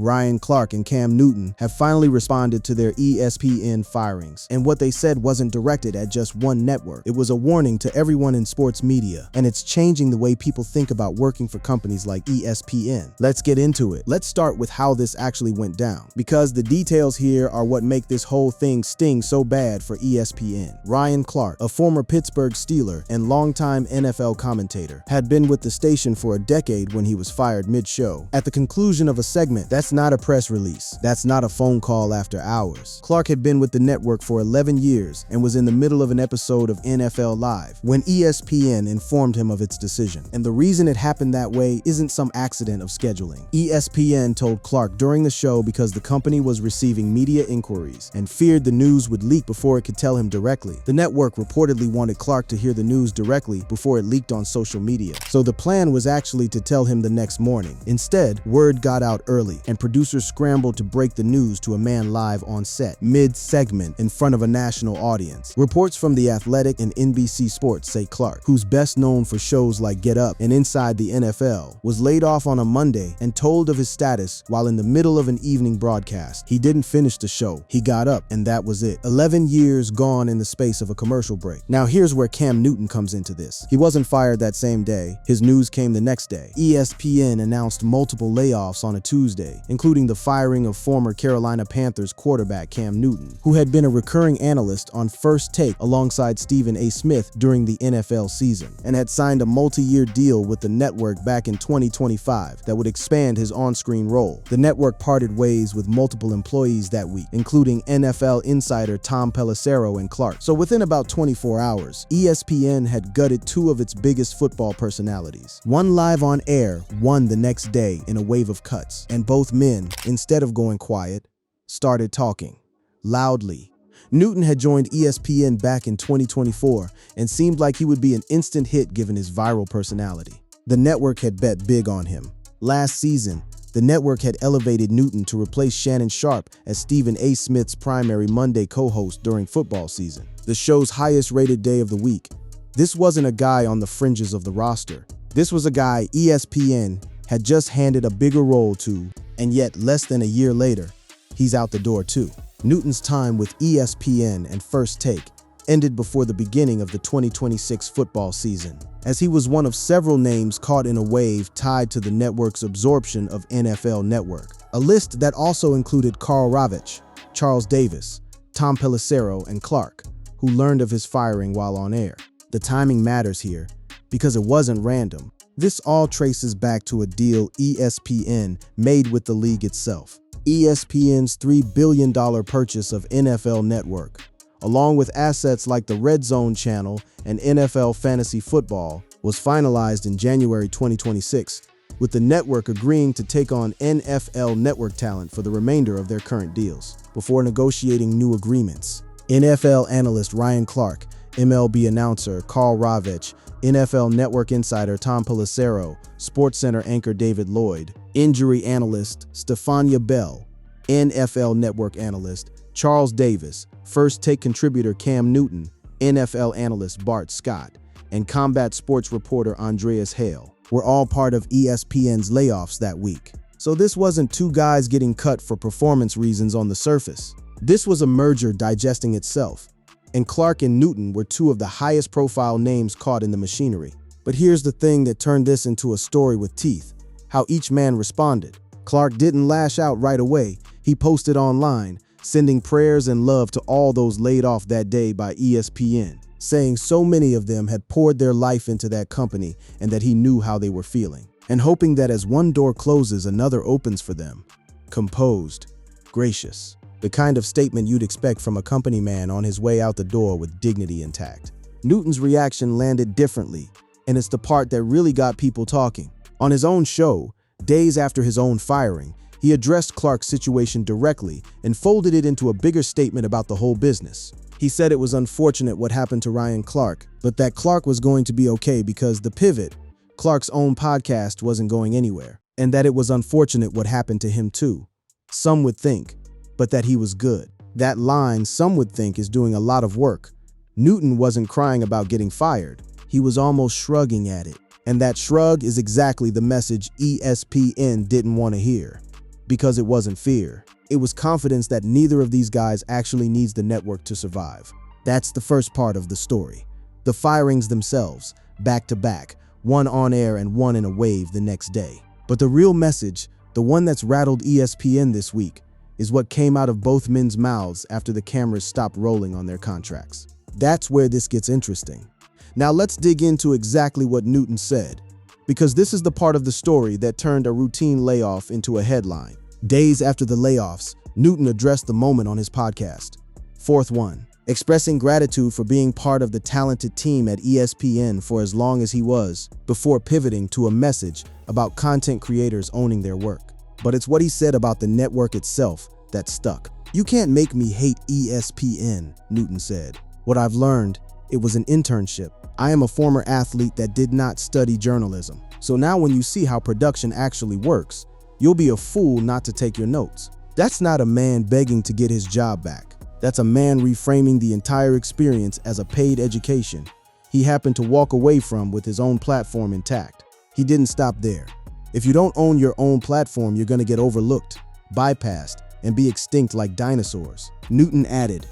Ryan Clark and Cam Newton have finally responded to their ESPN firings. And what they said wasn't directed at just one network. It was a warning to everyone in sports media, and it's changing the way people think about working for companies like ESPN. Let's get into it. Let's start with how this actually went down, because the details here are what make this whole thing sting so bad for ESPN. Ryan Clark, a former Pittsburgh Steeler and longtime NFL commentator, had been with the station for a decade when he was fired mid-show. At the conclusion of a segment, that's not a press release. That's not a phone call after hours. Clark had been with the network for 11 years and was in the middle of an episode of NFL Live when ESPN informed him of its decision. And the reason it happened that way isn't some accident of scheduling. ESPN told Clark during the show because the company was receiving media inquiries and feared the news would leak before it could tell him directly. The network reportedly wanted Clark to hear the news directly before it leaked on social media. So the plan was actually to tell him the next morning. Instead, word got out early, and producers scrambled to break the news to a man live on set, mid-segment, in front of a national audience. Reports from The Athletic and NBC Sports say Clark, who's best known for shows like Get Up and Inside the NFL, was laid off on a Monday and told of his status while in the middle of an evening broadcast. He didn't finish the show. He got up, and that was it. 11 years gone in the space of a commercial break. Now here's where Cam Newton comes into this. He wasn't fired that same day. His news came the next day. ESPN announced multiple layoffs on a Tuesday, including the firing of former Carolina Panthers quarterback Cam Newton, who had been a recurring analyst on First Take alongside Stephen A. Smith during the NFL season, and had signed a multi-year deal with the network back in 2025 that would expand his on-screen role. The network parted ways with multiple employees that week, including NFL insider Tom Pelissero and Clark. So within about 24 hours, ESPN had gutted two of its biggest football personalities. One live on air, one the next day in a wave of cuts. And both men, instead of going quiet, started talking loudly. Newton had joined ESPN back in 2024 and seemed like he would be an instant hit given his viral personality. The network had bet big on him. Last season, the network had elevated Newton to replace Shannon Sharpe as Stephen A. Smith's primary Monday co-host during football season, the show's highest-rated day of the week. This wasn't a guy on the fringes of the roster. This was a guy ESPN had just handed a bigger role to, and yet less than a year later, he's out the door too. Newton's time with ESPN and First Take ended before the beginning of the 2026 football season, as he was one of several names caught in a wave tied to the network's absorption of NFL Network. A list that also included Karl Ravech, Charles Davis, Tom Pelissero, and Clark, who learned of his firing while on air. The timing matters here, because it wasn't random. This all traces back to a deal ESPN made with the league itself. ESPN's $3 billion purchase of NFL Network, along with assets like the Red Zone channel and NFL Fantasy Football, was finalized in January 2026, with the network agreeing to take on NFL Network talent for the remainder of their current deals, before negotiating new agreements. NFL analyst Ryan Clark, MLB announcer Karl Ravech, NFL Network insider Tom Pelissero, SportsCenter anchor David Lloyd, injury analyst Stephania Bell, NFL Network analyst Charles Davis, First Take contributor Cam Newton, NFL analyst Bart Scott, and combat sports reporter Andreas Hale were all part of ESPN's layoffs that week. So this wasn't two guys getting cut for performance reasons on the surface. This was a merger digesting itself, and Clark and Newton were two of the highest profile names caught in the machinery. But here's the thing that turned this into a story with teeth: how each man responded. Clark didn't lash out right away. He posted online, sending prayers and love to all those laid off that day by ESPN, saying so many of them had poured their life into that company and that he knew how they were feeling, and hoping that as one door closes, another opens for them. Composed, gracious, the kind of statement you'd expect from a company man on his way out the door with dignity intact. Newton's reaction landed differently, and it's the part that really got people talking. On his own show, days after his own firing, he addressed Clark's situation directly and folded it into a bigger statement about the whole business. He said it was unfortunate what happened to Ryan Clark, but that Clark was going to be okay because The Pivot, Clark's own podcast, wasn't going anywhere, and that it was unfortunate what happened to him too. Some would think, but that he was good. That line, "some would think," is doing a lot of work. Newton wasn't crying about getting fired. He was almost shrugging at it. And that shrug is exactly the message ESPN didn't want to hear. because it wasn't fear. It was confidence that neither of these guys actually needs the network to survive. That's the first part of the story. The firings themselves, back to back, one on air and one in a wave the next day. But the real message, the one that's rattled ESPN this week, is what came out of both men's mouths after the cameras stopped rolling on their contracts. That's where this gets interesting. Now let's dig into exactly what Newton said, because this is the part of the story that turned a routine layoff into a headline. Days after the layoffs, Newton addressed the moment on his podcast. Fourth one, expressing gratitude for being part of the talented team at ESPN for as long as he was, before pivoting to a message about content creators owning their work. But it's what he said about the network itself that stuck. "You can't make me hate ESPN," Newton said. "What I've learned, it was an internship. I am a former athlete that did not study journalism. So now when you see how production actually works, you'll be a fool not to take your notes." That's not a man begging to get his job back. That's a man reframing the entire experience as a paid education he happened to walk away from with his own platform intact. He didn't stop there. If you don't own your own platform, you're going to get overlooked, bypassed, and be extinct like dinosaurs. Newton added,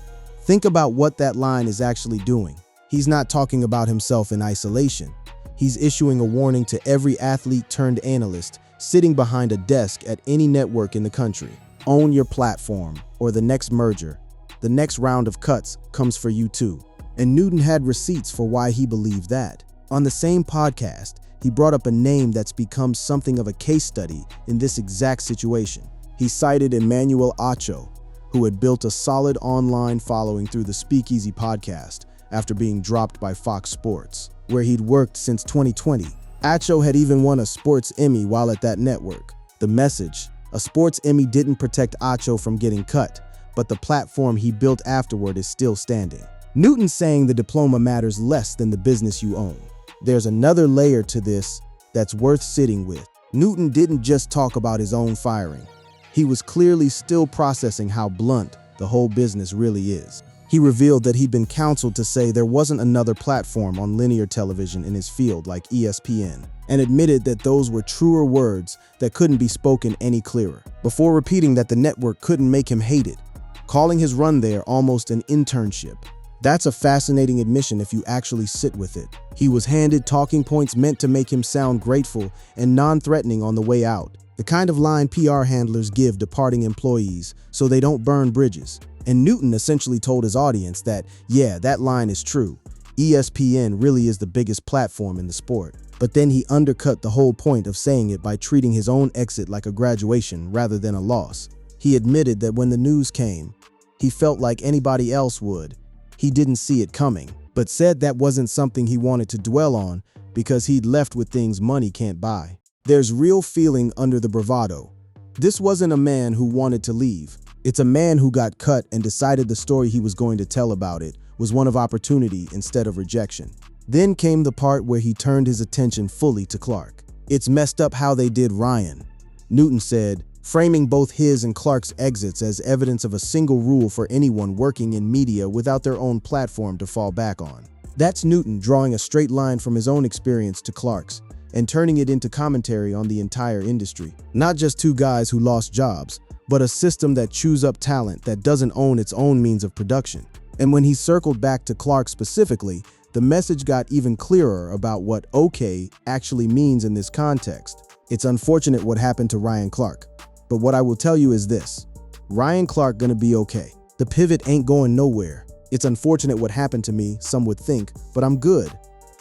"Think about what that line is actually doing. He's not talking about himself in isolation. He's issuing a warning to every athlete turned analyst sitting behind a desk at any network in the country. Own your platform, or the next merger, the next round of cuts comes for you too." And Newton had receipts for why he believed that. On the same podcast, he brought up a name that's become something of a case study in this exact situation. He cited Emmanuel Acho, who had built a solid online following through the Speakeasy podcast after being dropped by Fox Sports, where he'd worked since 2020. Acho had even won a Sports Emmy while at that network. The message: a Sports Emmy didn't protect Acho from getting cut, but the platform he built afterward is still standing. Newton's saying the diploma matters less than the business you own. There's another layer to this that's worth sitting with. Newton didn't just talk about his own firing. He was clearly still processing how blunt the whole business really is. He revealed that he'd been counseled to say there wasn't another platform on linear television in his field like ESPN, and admitted that those were truer words that couldn't be spoken any clearer, before repeating that the network couldn't make him hate it, calling his run there almost an internship. That's a fascinating admission if you actually sit with it. He was handed talking points meant to make him sound grateful and non-threatening on the way out, the kind of line PR handlers give departing employees so they don't burn bridges. And Newton essentially told his audience that, yeah, that line is true. ESPN really is the biggest platform in the sport. But then he undercut the whole point of saying it by treating his own exit like a graduation rather than a loss. He admitted that when the news came, he felt like anybody else would. He didn't see it coming, but said that wasn't something he wanted to dwell on because he'd left with things money can't buy. There's real feeling under the bravado. This wasn't a man who wanted to leave. It's a man who got cut and decided the story he was going to tell about it was one of opportunity instead of rejection. Then came the part where he turned his attention fully to Clark. "It's messed up how they did Ryan," Newton said, framing both his and Clark's exits as evidence of a single rule for anyone working in media without their own platform to fall back on. That's Newton drawing a straight line from his own experience to Clark's and turning it into commentary on the entire industry. Not just two guys who lost jobs, but a system that chews up talent that doesn't own its own means of production. And when he circled back to Clark specifically, the message got even clearer about what okay actually means in this context. It's unfortunate what happened to Ryan Clark, but what I will tell you is this: Ryan Clark gonna be okay. The pivot ain't going nowhere. It's unfortunate what happened to me, some would think, but I'm good.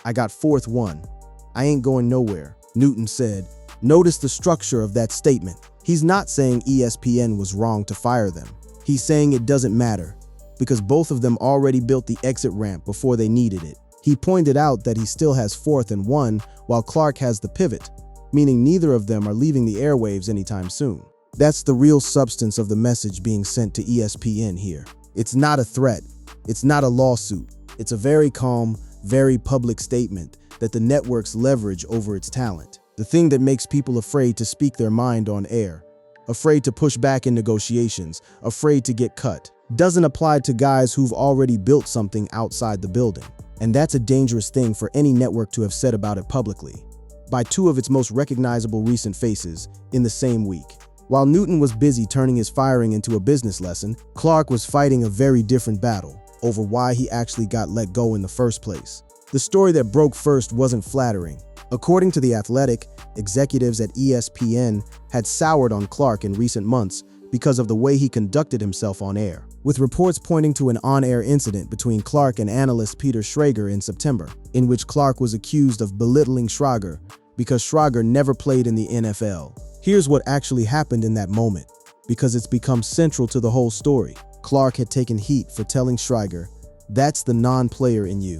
I got fourth one. I ain't going nowhere, Newton said. Notice the structure of that statement. He's not saying ESPN was wrong to fire them. He's saying it doesn't matter, because both of them already built the exit ramp before they needed it. He pointed out that he still has 4th and 1, while Clark has the pivot, meaning neither of them are leaving the airwaves anytime soon. That's the real substance of the message being sent to ESPN here. It's not a threat. It's not a lawsuit. It's a very calm, very public statement that the networks leverage over its talent. The thing that makes people afraid to speak their mind on air, afraid to push back in negotiations, afraid to get cut, doesn't apply to guys who've already built something outside the building. And that's a dangerous thing for any network to have said about it publicly, by two of its most recognizable recent faces in the same week. While Newton was busy turning his firing into a business lesson, Clark was fighting a very different battle over why he actually got let go in the first place. The story that broke first wasn't flattering. According to The Athletic, executives at ESPN had soured on Clark in recent months because of the way he conducted himself on air, with reports pointing to an on-air incident between Clark and analyst Peter Schrager in September, in which Clark was accused of belittling Schrager because Schrager never played in the NFL. Here's what actually happened in that moment, because it's become central to the whole story. Clark had taken heat for telling Schrager, "That's the non-player in you."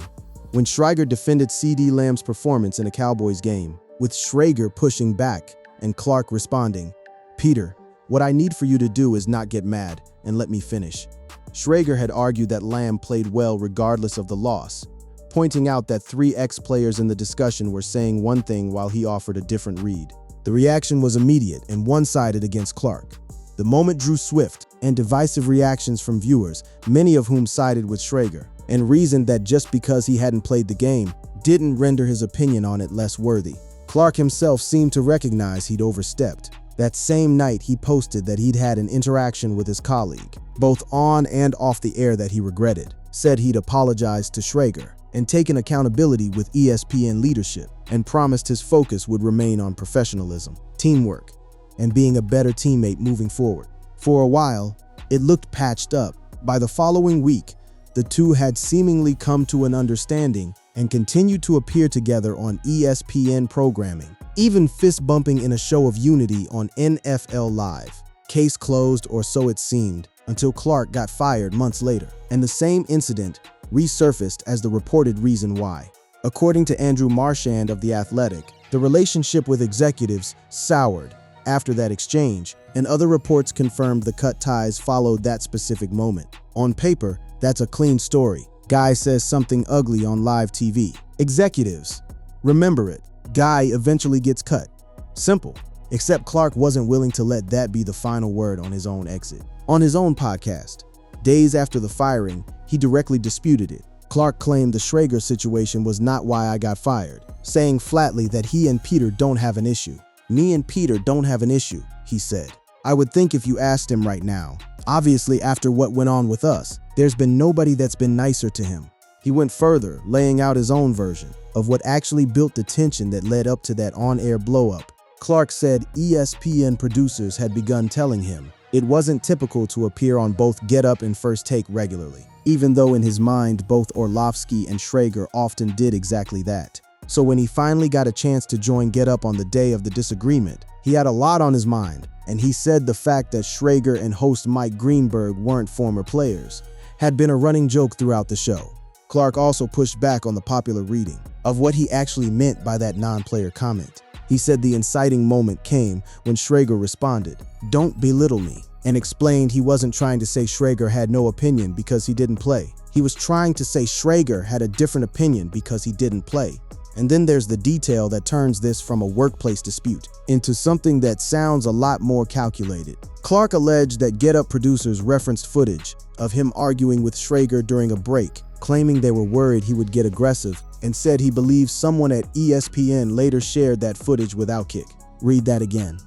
When Schrager defended CeeDee Lamb's performance in a Cowboys game, with Schrager pushing back and Clark responding, "Peter, what I need for you to do is not get mad and let me finish." Schrager had argued that Lamb played well regardless of the loss, pointing out that 3 ex-players in the discussion were saying one thing while he offered a different read. The reaction was immediate and one-sided against Clark. The moment drew swift and divisive reactions from viewers, many of whom sided with Schrager, and reasoned that just because he hadn't played the game didn't render his opinion on it less worthy. Clark himself seemed to recognize he'd overstepped. That same night, he posted that he'd had an interaction with his colleague, both on and off the air, that he regretted, said he'd apologized to Schrager and taken accountability with ESPN leadership, and promised his focus would remain on professionalism, teamwork, and being a better teammate moving forward. For a while, it looked patched up. By the following week, the two had seemingly come to an understanding and continued to appear together on ESPN programming, even fist-bumping in a show of unity on NFL Live. Case closed, or so it seemed, until Clark got fired months later, and the same incident resurfaced as the reported reason why. According to Andrew Marchand of The Athletic, the relationship with executives soured after that exchange, and other reports confirmed the cut ties followed that specific moment. On paper, that's a clean story. Guy says something ugly on live TV. Executives remember it. Guy eventually gets cut. Simple. Except Clark wasn't willing to let that be the final word on his own exit. On his own podcast, days after the firing, he directly disputed it. Clark claimed the Schrager situation was not why I got fired, saying flatly that he and Peter don't have an issue. "Me and Peter don't have an issue," he said. "I would think if you asked him right now. Obviously, after what went on with us, there's been nobody that's been nicer to him." He went further, laying out his own version of what actually built the tension that led up to that on-air blow-up. Clark said ESPN producers had begun telling him it wasn't typical to appear on both Get Up and First Take regularly, even though in his mind both Orlovsky and Schrager often did exactly that. So when he finally got a chance to join Get Up on the day of the disagreement, he had a lot on his mind, and he said the fact that Schrager and host Mike Greenberg weren't former players had been a running joke throughout the show. Clark also pushed back on the popular reading of what he actually meant by that non-player comment. He said the inciting moment came when Schrager responded, "Don't belittle me," and explained he wasn't trying to say Schrager had no opinion because he didn't play. He was trying to say Schrager had a different opinion because he didn't play. And then there's the detail that turns this from a workplace dispute into something that sounds a lot more calculated. Clark alleged that Get Up producers referenced footage of him arguing with Schrager during a break, claiming they were worried he would get aggressive, and said he believes someone at ESPN later shared that footage with Outkick. Read that again.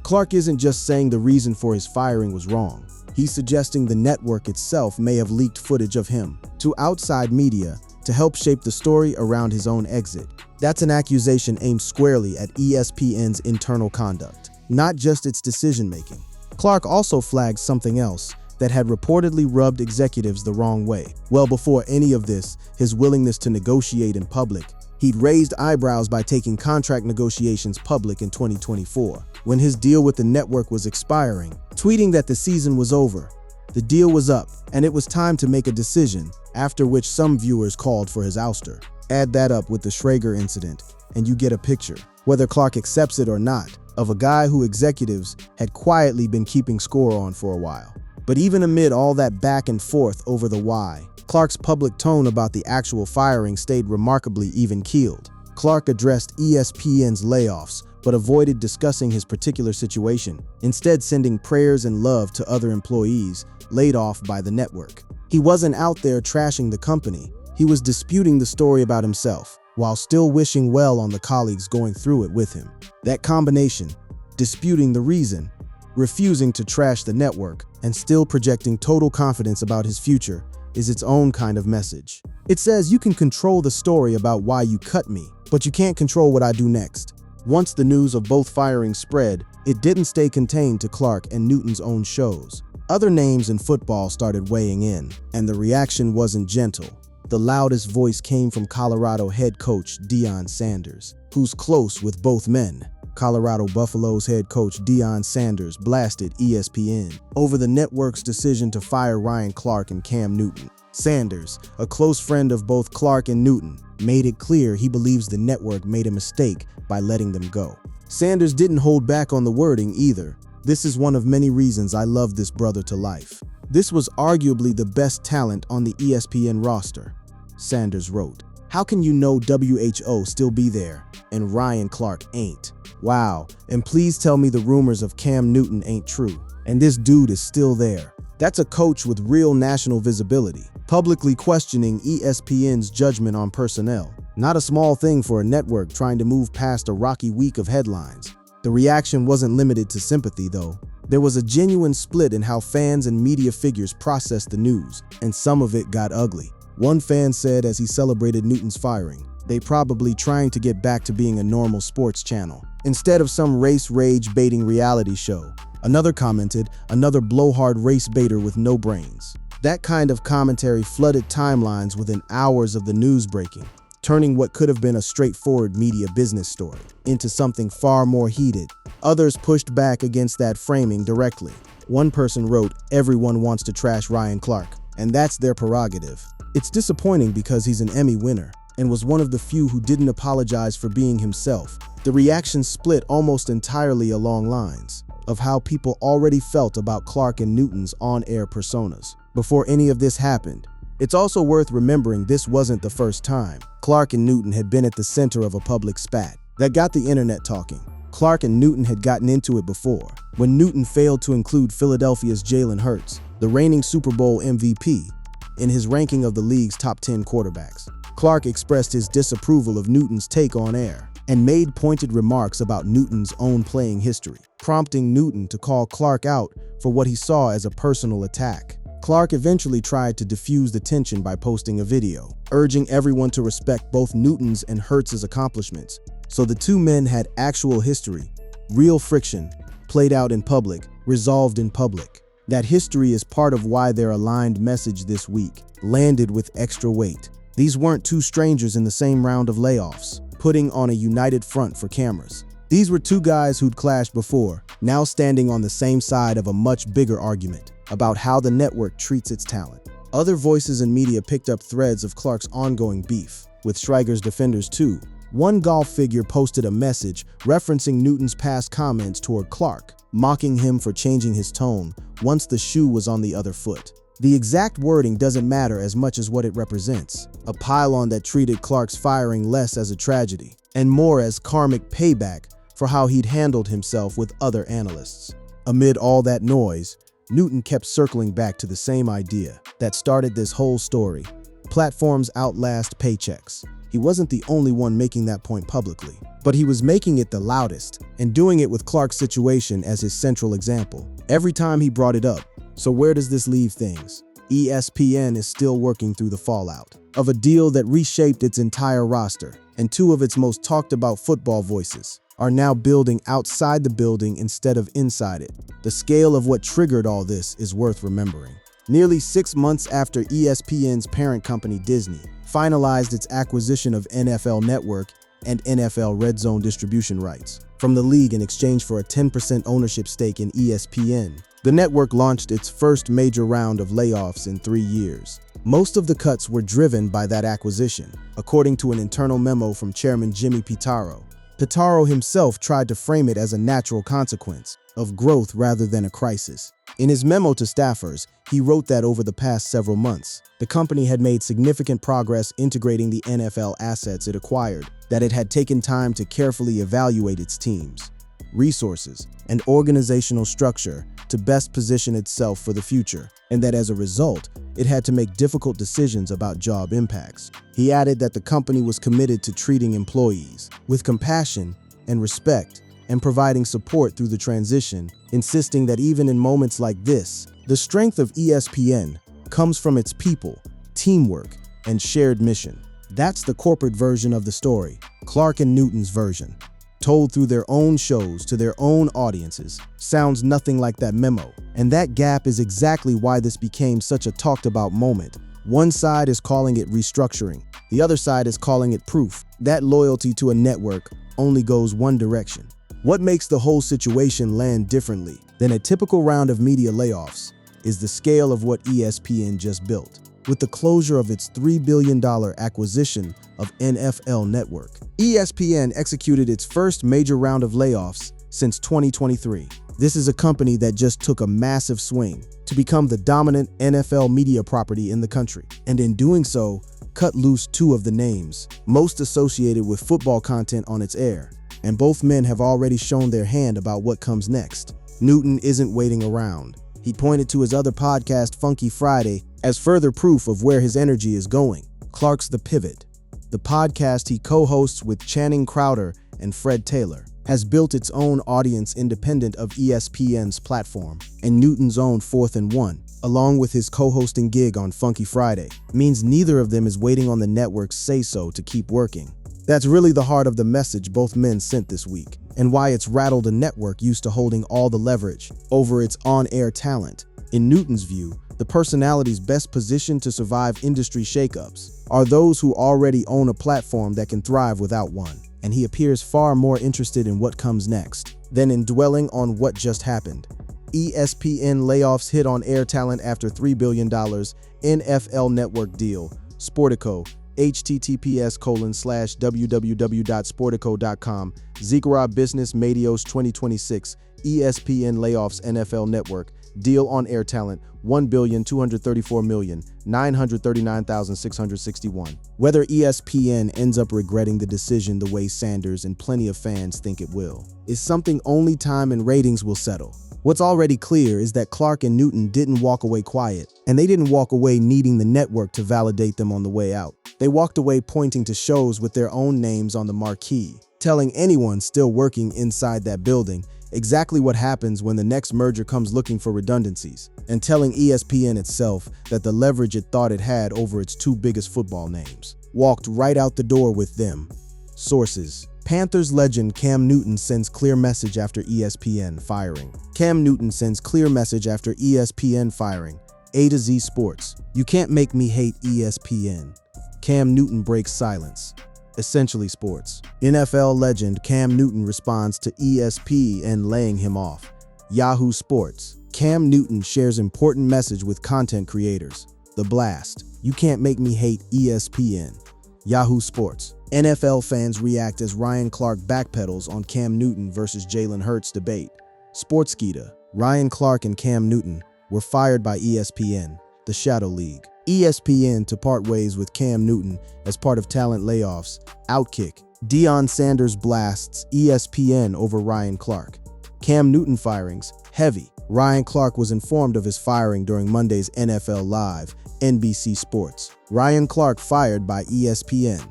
Clark isn't just saying the reason for his firing was wrong. He's suggesting the network itself may have leaked footage of him to outside media to help shape the story around his own exit. That's an accusation aimed squarely at ESPN's internal conduct, not just its decision-making. Clark also flagged something else that had reportedly rubbed executives the wrong way. Well before any of this, his willingness to negotiate in public. He'd raised eyebrows by taking contract negotiations public in 2024, when his deal with the network was expiring, tweeting that the season was over. The deal was up, and it was time to make a decision, after which some viewers called for his ouster. Add that up with the Schrager incident, and you get a picture, whether Clark accepts it or not, of a guy who executives had quietly been keeping score on for a while. But even amid all that back and forth over the why, Clark's public tone about the actual firing stayed remarkably even-keeled. Clark addressed ESPN's layoffs, but avoided discussing his particular situation, instead sending prayers and love to other employees laid off by the network. He wasn't out there trashing the company. He was disputing the story about himself, while still wishing well on the colleagues going through it with him. That combination, disputing the reason, refusing to trash the network and still projecting total confidence about his future is its own kind of message. It says you can control the story about why you cut me, but you can't control what I do next. Once the news of both firings spread, it didn't stay contained to Clark and Newton's own shows. Other names in football started weighing in, and the reaction wasn't gentle. The loudest voice came from Colorado head coach Deion Sanders, who's close with both men. Colorado Buffaloes head coach Deion Sanders blasted ESPN over the network's decision to fire Ryan Clark and Cam Newton. Sanders, a close friend of both Clark and Newton, made it clear he believes the network made a mistake by letting them go. Sanders didn't hold back on the wording either. "This is one of many reasons I love this brother to life. This was arguably the best talent on the ESPN roster," Sanders wrote. "How can you know WHO still be there and Ryan Clark ain't? Wow, and please tell me the rumors of Cam Newton ain't true, and this dude is still there." That's a coach with real national visibility, publicly questioning ESPN's judgment on personnel. Not a small thing for a network trying to move past a rocky week of headlines. The reaction wasn't limited to sympathy, though. There was a genuine split in how fans and media figures processed the news, and some of it got ugly. One fan said as he celebrated Newton's firing, "They probably trying to get back to being a normal sports channel, instead of some race rage baiting reality show." Another commented, "Another blowhard race baiter with no brains." That kind of commentary flooded timelines within hours of the news breaking, turning what could have been a straightforward media business story into something far more heated. Others pushed back against that framing directly. One person wrote, "Everyone wants to trash Ryan Clark, and that's their prerogative. It's disappointing because he's an Emmy winner and was one of the few who didn't apologize for being himself." The reaction split almost entirely along lines of how people already felt about Clark and Newton's on-air personas before any of this happened. It's also worth remembering this wasn't the first time Clark and Newton had been at the center of a public spat that got the internet talking. Clark and Newton had gotten into it before, when Newton failed to include Philadelphia's Jalen Hurts, the reigning Super Bowl MVP, in his ranking of the league's top 10 quarterbacks. Clark expressed his disapproval of Newton's take on air and made pointed remarks about Newton's own playing history, prompting Newton to call Clark out for what he saw as a personal attack. Clark eventually tried to diffuse the tension by posting a video, urging everyone to respect both Newton's and Hurts's accomplishments. So the two men had actual history, real friction, played out in public, resolved in public. That history is part of why their aligned message this week landed with extra weight. These weren't two strangers in the same round of layoffs, putting on a united front for cameras. These were two guys who'd clashed before, now standing on the same side of a much bigger argument about how the network treats its talent. Other voices in media picked up threads of Clark's ongoing beef with Stryker's defenders too. One golf figure posted a message referencing Newton's past comments toward Clark, mocking him for changing his tone once the shoe was on the other foot. The exact wording doesn't matter as much as what it represents, a pile-on that treated Clark's firing less as a tragedy and more as karmic payback for how he'd handled himself with other analysts. Amid all that noise, Newton kept circling back to the same idea that started this whole story. Platforms outlast paychecks. He wasn't the only one making that point publicly, but he was making it the loudest and doing it with Clark's situation as his central example. Every time he brought it up. So where does this leave things? ESPN is still working through the fallout of a deal that reshaped its entire roster, and two of its most talked about football voices are now building outside the building instead of inside it. The scale of what triggered all this is worth remembering. Nearly 6 months after ESPN's parent company Disney finalized its acquisition of NFL Network and NFL Red Zone distribution rights from the league in exchange for a 10% ownership stake in ESPN, the network launched its first major round of layoffs in 3 years. Most of the cuts were driven by that acquisition, according to an internal memo from Chairman Jimmy Pitaro. Pitaro himself tried to frame it as a natural consequence of growth rather than a crisis. In his memo to staffers, he wrote that over the past several months, the company had made significant progress integrating the NFL assets it acquired, that it had taken time to carefully evaluate its teams, resources, and organizational structure to best position itself for the future, and that as a result, it had to make difficult decisions about job impacts. He added that the company was committed to treating employees with compassion and respect, and providing support through the transition, insisting that even in moments like this, the strength of ESPN comes from its people, teamwork, and shared mission. That's the corporate version of the story, Clark and Newton's version. Told through their own shows to their own audiences, sounds nothing like that memo. And that gap is exactly why this became such a talked about moment. One side is calling it restructuring. The other side is calling it proof that loyalty to a network only goes one direction. What makes the whole situation land differently than a typical round of media layoffs is the scale of what ESPN just built. With the closure of its $3 billion acquisition of NFL Network, ESPN executed its first major round of layoffs since 2023. This is a company that just took a massive swing to become the dominant NFL media property in the country, and in doing so, cut loose two of the names most associated with football content on its air. And both men have already shown their hand about what comes next. Newton isn't waiting around. He pointed to his other podcast, Funky Friday, as further proof of where his energy is going. Clark's The Pivot, the podcast he co-hosts with Channing Crowder and Fred Taylor, has built its own audience independent of ESPN's platform, and Newton's own 4th and 1, along with his co-hosting gig on Funky Friday, means neither of them is waiting on the network's say-so to keep working. That's really the heart of the message both men sent this week, and why it's rattled a network used to holding all the leverage over its on-air talent. In Newton's view, the personalities best positioned to survive industry shakeups are those who already own a platform that can thrive without one, and he appears far more interested in what comes next than in dwelling on what just happened. ESPN layoffs hit on air talent after $3 billion NFL Network deal. Sportico, https://www.sportico.com. Ziggurat Business Medios 2026. ESPN layoffs NFL Network. Deal on air talent, $1,234,939,661. Whether ESPN ends up regretting the decision the way Sanders and plenty of fans think it will, is something only time and ratings will settle. What's already clear is that Clark and Newton didn't walk away quiet, and they didn't walk away needing the network to validate them on the way out. They walked away pointing to shows with their own names on the marquee, telling anyone still working inside that building exactly what happens when the next merger comes looking for redundancies, and telling ESPN itself that the leverage it thought it had over its two biggest football names walked right out the door with them. Sources: Panthers legend Cam Newton sends clear message after ESPN firing. Cam Newton sends clear message after ESPN firing. A to Z Sports. You can't make me hate ESPN. Cam Newton breaks silence. Essentially Sports. NFL legend Cam Newton responds to ESPN laying him off. Yahoo Sports. Cam Newton shares important message with content creators. The Blast. You can't make me hate ESPN. Yahoo Sports. NFL fans react as Ryan Clark backpedals on Cam Newton versus Jalen Hurts debate. Sportskeeda. Ryan Clark and Cam Newton were fired by ESPN, the Shadow League. ESPN to part ways with Cam Newton as part of talent layoffs. Outkick. Deion Sanders blasts ESPN over Ryan Clark. Cam Newton firings. Heavy. Ryan Clark was informed of his firing during Monday's NFL Live, NBC Sports. Ryan Clark fired by ESPN.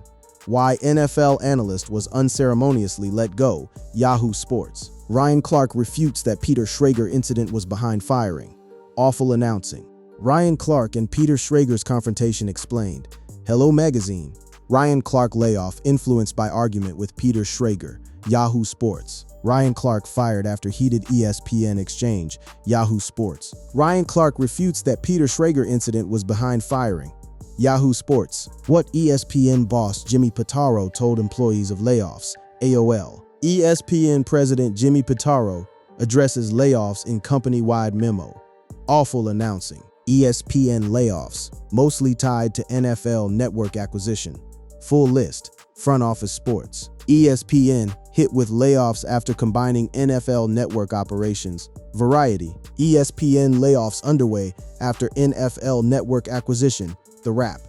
Why NFL analyst was unceremoniously let go. Yahoo Sports. Ryan Clark refutes that Peter Schrager incident was behind firing. Awful announcing. Ryan Clark and Peter Schrager's confrontation explained. Hello Magazine. Ryan Clark layoff influenced by argument with Peter Schrager. Yahoo Sports. Ryan Clark fired after heated ESPN exchange. Yahoo Sports. Ryan Clark refutes that Peter Schrager incident was behind firing. Yahoo Sports. What ESPN boss Jimmy Pitaro told employees of layoffs. AOL. ESPN President Jimmy Pitaro addresses layoffs in company-wide memo. Awful announcing. ESPN layoffs, mostly tied to NFL Network acquisition. Full list. Front office sports. ESPN hit with layoffs after combining NFL Network operations. Variety. ESPN layoffs underway after NFL Network acquisition. The Wrap.